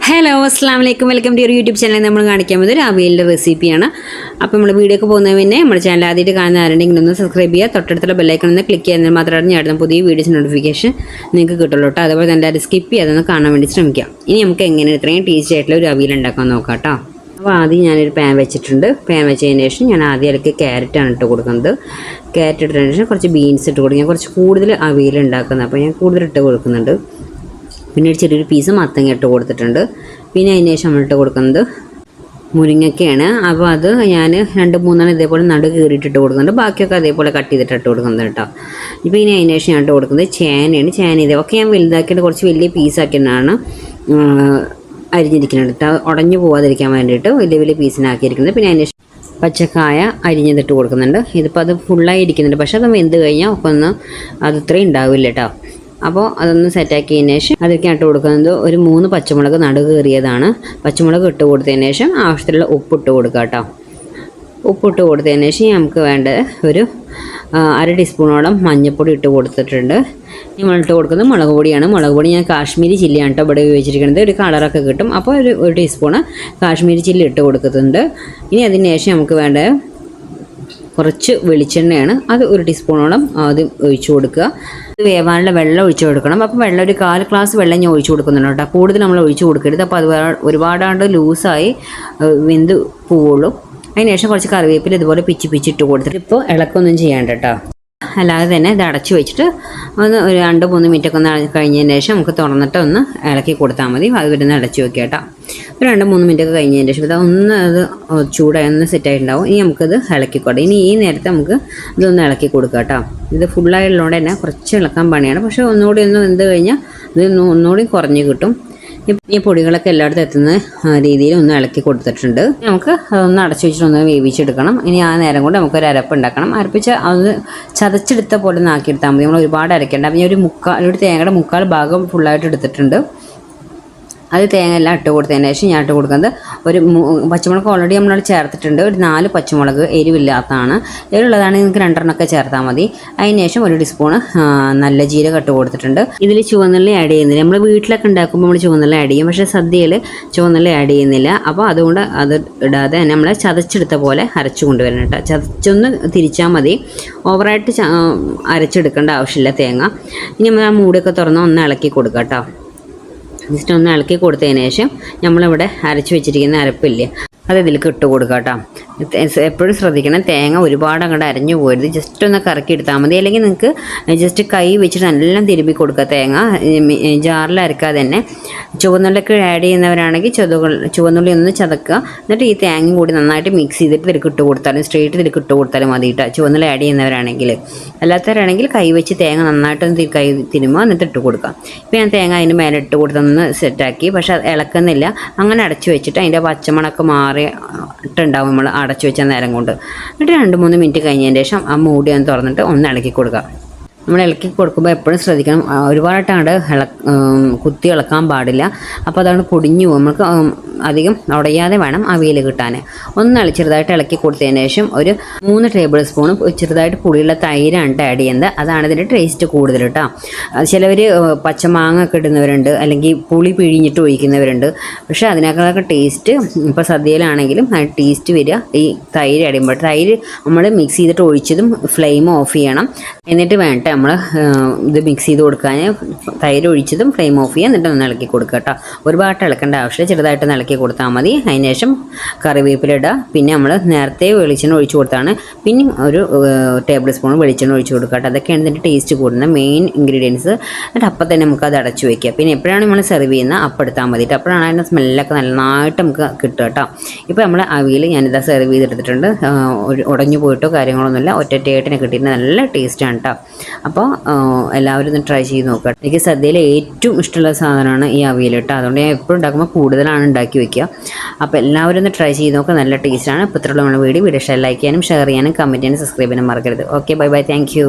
Hello അസ്സാം വലൈക്കും welcome to your YouTube channel. നമ്മൾ കാണിക്കാൻ പോകുന്നത് ഒരു അവിയലിൻ്റെ റെസിപ്പിയാണ്. അപ്പോൾ നമ്മൾ വീഡിയോ ഒക്കെ പോകുന്നതിന് മുന്നേ നമ്മുടെ ചാനൽ ആദ്യമായിട്ട് കാണുന്ന ആരുണ്ടെങ്കിൽ ഒന്ന് സബ്സ്ക്രൈബ് ചെയ്യുക, തൊട്ടടുത്തുള്ള ബെല്ലൈക്കൺ ഒന്ന് ക്ലിക്ക് ചെയ്യുന്നതിന് മാത്രമാണ് ഞാൻ ഇടുന്ന പുതിയ വീഡിയോസ് നോട്ടിഫിക്കേഷൻ നിങ്ങൾക്ക് കിട്ടുള്ളൂ കേട്ടോ. അതുപോലെ തന്നെ എല്ലാവരും സ്കിപ്പ് ചെയ്യാതൊന്ന് കാണാൻ വേണ്ടി ശ്രമിക്കാം. ഇനി നമുക്ക് എങ്ങനെ ഇത്രയും ടേസ്റ്റി ആയിട്ടുള്ള ഒരു അവിയൽ ഉണ്ടാക്കാൻ നോക്കാം കേട്ടോ. അപ്പോൾ ആദ്യം ഞാനൊരു പാൻ വെച്ചിട്ടുണ്ട്. പാൻ വെച്ചതിന് ശേഷം ഞാൻ ആദ്യം അതിലേക്ക് ക്യാരറ്റാണ് ഇട്ട് കൊടുക്കുന്നത്. ക്യാരറ്റ് ഇട്ടതിന് ശേഷം കുറച്ച് ബീൻസ് ഇട്ട് കൊടുക്കും. ഞാൻ കുറച്ച് കൂടുതൽ അവിയൽ ഉണ്ടാക്കുന്നത്, അപ്പോൾ ഞാൻ കൂടുതൽ ഇട്ട് കൊടുക്കുന്നുണ്ട്. പിന്നെ ഒരു ചെറിയൊരു പീസ് മത്തങ്ങ ഇട്ട് കൊടുത്തിട്ടുണ്ട്. പിന്നെ അതിന് ശേഷം നമ്മൾ ഇട്ട് കൊടുക്കുന്നത് മുരിങ്ങയ്ക്കയാണ്. അപ്പോൾ അത് ഞാൻ 2-3 ഇതേപോലെ നടു കീറിയിട്ടിട്ട് കൊടുക്കുന്നുണ്ട്. ബാക്കിയൊക്കെ അതേപോലെ കട്ട് ചെയ്തിട്ട് ഇട്ട് കൊടുക്കുന്നത് കേട്ടോ. ഇപ്പോൾ ഇനി അതിന് ശേഷം ഞാൻ ഇട്ട് കൊടുക്കുന്നത് ചേനയാണ്. ചേന ഇതൊക്കെ ഞാൻ വലുതാക്കിയിട്ട് കുറച്ച് വലിയ പീസാക്കിയിട്ടാണ് അരിഞ്ഞിരിക്കുന്നത് കേട്ടോ, ഉടഞ്ഞു പോകാതിരിക്കാൻ വേണ്ടിയിട്ട് വലിയ വലിയ പീസിനാക്കിയിരിക്കുന്നത്. പിന്നെ അതിന് ശേഷം പച്ചക്കായ അരിഞ്ഞതിട്ട് കൊടുക്കുന്നുണ്ട്. ഇതിപ്പോൾ അത് ഫുള്ളായി ഇരിക്കുന്നുണ്ട്, പക്ഷേ അത് വെന്ത് കഴിഞ്ഞാൽ ഒക്കെ ഒന്ന് അത് ഇത്രയും ഉണ്ടാവില്ല കേട്ടോ. അപ്പോൾ അതൊന്ന് സെറ്റാക്കിയതിന് ശേഷം അതിലേക്ക് ഇട്ട് കൊടുക്കുന്നത് ഒരു 3 പച്ചമുളക് നടുക് കയറിയതാണ്. പച്ചമുളക് ഇട്ട് കൊടുത്തതിന് ശേഷം ആവശ്യത്തിലുള്ള ഉപ്പിട്ട് കൊടുക്കുക കേട്ടോ. ഉപ്പിട്ട് കൊടുത്തതിന് ശേഷം നമുക്ക് വേണ്ട ഒരു 1/2 ടീസ്പൂണോളം മഞ്ഞൾപ്പൊടി ഇട്ട് കൊടുത്തിട്ടുണ്ട്. നമ്മളിട്ട് കൊടുക്കുന്നത് മുളക് പൊടിയാണ്. മുളക് പൊടി ഞാൻ കാശ്മീരി ചില്ലിയാണ് കേട്ടോ ഇവിടെ ഉപയോഗിച്ചിരിക്കുന്നത്. ഒരു കളറൊക്കെ കിട്ടും. അപ്പോൾ ഒരു ടീസ്പൂണ് കാശ്മീരി ചില്ലി ഇട്ട് കൊടുക്കുന്നുണ്ട്. ഇനി അതിന് ശേഷം നമുക്ക് വേണ്ട കുറച്ച് വെളിച്ചെണ്ണയാണ്. അത് 1 ടീസ്പൂണോളം ആദ്യം ഒഴിച്ചു കൊടുക്കുക. വേവാനുള്ള വെള്ളം ഒഴിച്ചു കൊടുക്കണം. അപ്പോൾ വെള്ളം ഒരു 1/4 ഗ്ലാസ് വെള്ളം ഞാൻ ഒഴിച്ചു കൊടുക്കുന്നുണ്ട് കേട്ടോ. കൂടുതൽ നമ്മൾ ഒഴിച്ചു കൊടുക്കരുത്. അപ്പോൾ അത് ഒരുപാടാണ്ട് ലൂസായി വെന്ത് പോവുള്ളൂ. അതിന് ശേഷം കുറച്ച് കറിവേപ്പില ഇതുപോലെ പിച്ചിട്ട് കൊടുത്തിട്ട് ഇപ്പോൾ ഇളക്കൊന്നും ചെയ്യാണ്ട് കേട്ടോ. അല്ലാതെ തന്നെ ഇത് അടച്ചു വെച്ചിട്ട് ഒന്ന് ഒരു 2-3 മിനിറ്റൊക്കെ ഒന്ന് കഴിഞ്ഞതിന് ശേഷം നമുക്ക് തുറന്നിട്ട് ഒന്ന് ഇളക്കി കൊടുത്താൽ മതി. അത് വരുന്ന അടച്ചു വെക്കുക കേട്ടോ. ഒരു 2-3 മിനിറ്റൊക്കെ കഴിഞ്ഞതിന് ശേഷം അത് ചൂടായി ഒന്ന് സെറ്റായിട്ടുണ്ടാവും. ഇനി നമുക്കിത് ഇളക്കിക്കോട്ടെ. ഇനി ഈ നേരത്തെ നമുക്ക് ഇതൊന്ന് ഇളക്കി കൊടുക്കുക കേട്ടോ. ഇത് ഫുള്ളായിട്ടുള്ളതുകൊണ്ട് തന്നെ കുറച്ച് ഇളക്കാൻ പണിയാണ്. പക്ഷേ ഒന്നുകൂടി ഒന്ന് വെന്ത് കഴിഞ്ഞാൽ ഇത് ഒന്നുകൂടി കുറഞ്ഞ് കിട്ടും. ഈ പൊടികളൊക്കെ എല്ലായിടത്തും എത്തുന്ന രീതിയിൽ ഒന്ന് ഇളക്കി കൊടുത്തിട്ടുണ്ട്. നമുക്ക് അതൊന്ന് അടച്ചു വെച്ചിട്ടൊന്ന് വേവിച്ചെടുക്കണം. ഇനി ആ നേരം കൊണ്ട് നമുക്കൊരു അരപ്പ് ഉണ്ടാക്കണം. അരപ്പിച്ച് അത് ചതച്ചെടുത്ത പോലെ ഒന്ന് ആക്കിയെടുത്താൽ മതി. നമ്മൾ ഒരുപാട് അരയ്ക്കേണ്ട. അപ്പം ഞാൻ ഒരു തേങ്ങയുടെ 1/4 ഭാഗം ഫുള്ളായിട്ട് എടുത്തിട്ടുണ്ട്. അത് തേങ്ങ എല്ലാം ഇട്ട് കൊടുത്തതിന് ശേഷം ഞാൻ ഇട്ട് കൊടുക്കുന്നത് ഒരു പച്ചമുളക് ഓൾറെഡി നമ്മൾ ചേർത്തിട്ടുണ്ട്. ഒരു 4 പച്ചമുളക് എരിവില്ലാത്തതാണ്. എരിവുള്ളതാണെങ്കിൽ നിങ്ങൾക്ക് 2 ചേർത്താൽ മതി. അതിന് ശേഷം 1 ടീസ്പൂണ് നല്ല ജീരകം ഇട്ട് കൊടുത്തിട്ടുണ്ട്. ഇതിൽ ചുവന്നുള്ളി ആഡ് ചെയ്യുന്നില്ല. നമ്മൾ വീട്ടിലൊക്കെ ഉണ്ടാക്കുമ്പോൾ നമ്മൾ ചുവന്നുള്ളി ആഡ് ചെയ്യും, പക്ഷേ സദ്യയിൽ ചുവന്നുള്ളി ആഡ് ചെയ്യുന്നില്ല. അപ്പോൾ അതുകൊണ്ട് അത് ഇടാതെ നമ്മൾ ചതച്ചെടുത്ത പോലെ അരച്ചു കൊണ്ടുവരണം കേട്ടോ. ചതച്ചൊന്ന് തിരിച്ചാൽ മതി. ഓവറായിട്ട് അരച്ചെടുക്കേണ്ട ആവശ്യമില്ല തേങ്ങ. ഇനി നമ്മൾ ആ മൂടിയൊക്കെ തുറന്ന് ഒന്ന് ഇളക്കി കൊടുക്കാം കേട്ടോ. ജസ്റ്റ് ഒന്ന് ഇളക്കി കൊടുത്തതിന് ശേഷം നമ്മളിവിടെ അരച്ച് വെച്ചിരിക്കുന്ന അരപ്പില്ലേ അത് ഇതിലേക്ക് ഇട്ട് കൊടുക്കുക കേട്ടോ. എപ്പോഴും ശ്രദ്ധിക്കണം, തേങ്ങ ഒരുപാട് അങ്ങോട്ട് അരഞ്ഞു പോരുത്. ജസ്റ്റ് ഒന്ന് കറക്കി എടുത്താൽ മതി. അല്ലെങ്കിൽ നിങ്ങൾക്ക് ജസ്റ്റ് കൈ വെച്ചിട്ട് എല്ലാം തിരുമ്പി കൊടുക്കുക. തേങ്ങ ജാറിൽ അരക്കാതെ തന്നെ. ചുവന്നുള്ളിയൊക്കെ ആഡ് ചെയ്യുന്നവരാണെങ്കിൽ ചുവന്നുള്ളി ഒന്ന് ചതക്കുക. എന്നിട്ട് ഈ തേങ്ങയും കൂടി നന്നായിട്ട് മിക്സ് ചെയ്തിട്ട് ഇതിലേക്ക് ഇട്ട് കൊടുത്താലും സ്ട്രേറ്റ് ഇതിലേക്ക് ഇട്ട് കൊടുത്താലും മതി കേട്ടോ. ചുവന്നുള്ളി ആഡ് ചെയ്യുന്നവരാണെങ്കിൽ. അല്ലാത്തവരാണെങ്കിൽ കൈ വെച്ച് തേങ്ങ നന്നായിട്ടൊന്ന് കൈ തിരുമ്പുക, എന്നിട്ട് ഇട്ട് കൊടുക്കാം. ഇപ്പോൾ ഞാൻ തേങ്ങ അതിന് മേലെ ഇട്ട് കൊടുത്തൊന്ന് സെറ്റാക്കി. പക്ഷെ അത് ഇളക്കുന്നില്ല. അങ്ങനെ അടച്ചു വെച്ചിട്ട് അതിൻ്റെ പച്ചമണക്ക് മാറിയിട്ടുണ്ടാവും നമ്മൾ അടച്ചു വെച്ച നേരം കൊണ്ട്. എന്നിട്ട് 2-3 മിനിറ്റ് കഴിഞ്ഞതിന് ശേഷം ആ മൂടി ഒന്ന് തുറന്നിട്ട് ഒന്ന് ഇളക്കി കൊടുക്കുക. നമ്മൾ ഇളക്കി കൊടുക്കുമ്പോൾ എപ്പോഴും ശ്രദ്ധിക്കണം, ഒരുപാടായിട്ട് അങ്ങോട്ട് കുത്തി ഇളക്കാൻ പാടില്ല. അപ്പോൾ അതാണ് പൊടിഞ്ഞു പോകും. നമുക്ക് അധികം ഉടയാതെ വേണം അവിയൽ കിട്ടാൻ. ഒന്ന് ചെറുതായിട്ട് ഇളക്കി കൊടുത്തതിന് ശേഷം ഒരു 3 ടേബിൾ സ്പൂൺ ചെറുതായിട്ട് പുളിയുള്ള തൈരാണ് ആഡ് ചെയ്യുന്നത്. അതാണ് ഇതിൻ്റെ ടേസ്റ്റ് കൂടുതൽ കേട്ടോ. ചിലവർ പച്ചമാങ്ങ ഒക്കെ ഇടുന്നവരുണ്ട്, അല്ലെങ്കിൽ പുളി പിഴിഞ്ഞിട്ട് ഒഴിക്കുന്നവരുണ്ട്. പക്ഷേ അതിനേക്കാളൊക്കെ ടേസ്റ്റ് ഇപ്പോൾ സദ്യയിലാണെങ്കിലും ടേസ്റ്റ് വരിക ഈ തൈര് അടിയുമ്പോൾ. തൈര് നമ്മൾ മിക്സ് ചെയ്തിട്ട് ഒഴിച്ചതും ഫ്ലെയിം ഓഫ് ചെയ്യണം. എന്നിട്ട് വേണ്ട നമ്മൾ ഇത് മിക്സ് ചെയ്ത് കൊടുക്കാൻ. തൈര് ഒഴിച്ചതും ഫ്ലെയിം ഓഫ് ചെയ്യുക, എന്നിട്ട് ഒന്ന് ഇളക്കി കൊടുക്കുക കേട്ടോ. ഒരുപാട് ഇളക്കേണ്ട ആവശ്യമില്ല, ചെറുതായിട്ട് ഇളക്കി കൊടുത്താൽ മതി. അതിന് ശേഷം കറിവേപ്പില ഇടുക. പിന്നെ നമ്മൾ നേരത്തെ വെളിച്ചെണ്ണ ഒഴിച്ചു കൊടുത്താണ്. പിന്നെ ഒരു ടേബിൾ സ്പൂൺ വെളിച്ചെണ്ണ ഒഴിച്ചു കൊടുക്കുക കേട്ടോ. അതൊക്കെയാണ് ഇതിൻ്റെ ടേസ്റ്റ് കൂടുന്ന മെയിൻ ഇൻഗ്രീഡിയൻസ്. എന്നിട്ട് അപ്പം തന്നെ നമുക്ക് അത് അടച്ചു വയ്ക്കുക. പിന്നെ എപ്പോഴാണ് നമ്മൾ സെർവ് ചെയ്യുന്നത് അപ്പം എടുത്താൽ മതി. അപ്പോഴാണ് അതിൻ്റെ സ്മെല്ലൊക്കെ നന്നായിട്ട് നമുക്ക് കിട്ടുക കേട്ടോ. ഇപ്പോൾ നമ്മൾ അവിയൽ ഞാനിതാ സെർവ് ചെയ്തെടുത്തിട്ടുണ്ട്. ഉടഞ്ഞു പോയിട്ടോ കാര്യങ്ങളൊന്നുമില്ല, ഒറ്റയായിട്ടിനെ കിട്ടിയിട്ട് നല്ല ടേസ്റ്റാണ് കേട്ടോ. അപ്പോൾ എല്ലാവരും ഒന്ന് ട്രൈ ചെയ്ത് നോക്കുക. എനിക്ക് സദ്യയിൽ ഏറ്റവും ഇഷ്ടമുള്ള സാധനമാണ് ഈ അവിയൽ കേട്ടോ. അതുകൊണ്ട് ഞാൻ എപ്പോഴും ഉണ്ടാക്കുമ്പോൾ കൂടുതലാണ് ഉണ്ടാക്കി വയ്ക്കുക. അപ്പോൾ എല്ലാവരും ഒന്ന് ട്രൈ ചെയ്ത് നോക്കുക, നല്ല ടേസ്റ്റാണ്. ഇപ്പോൾ ഇത്രയുള്ള നമ്മുടെ വീഡിയോ ലൈക്ക് ചെയ്യാനും ഷെയർ ചെയ്യാനും കമൻറ്റ് ചെയ്യാനും സബ്സ്ക്രൈബ് ചെയ്യാനും മറക്കരുത്. Okay, bye bye, thank you.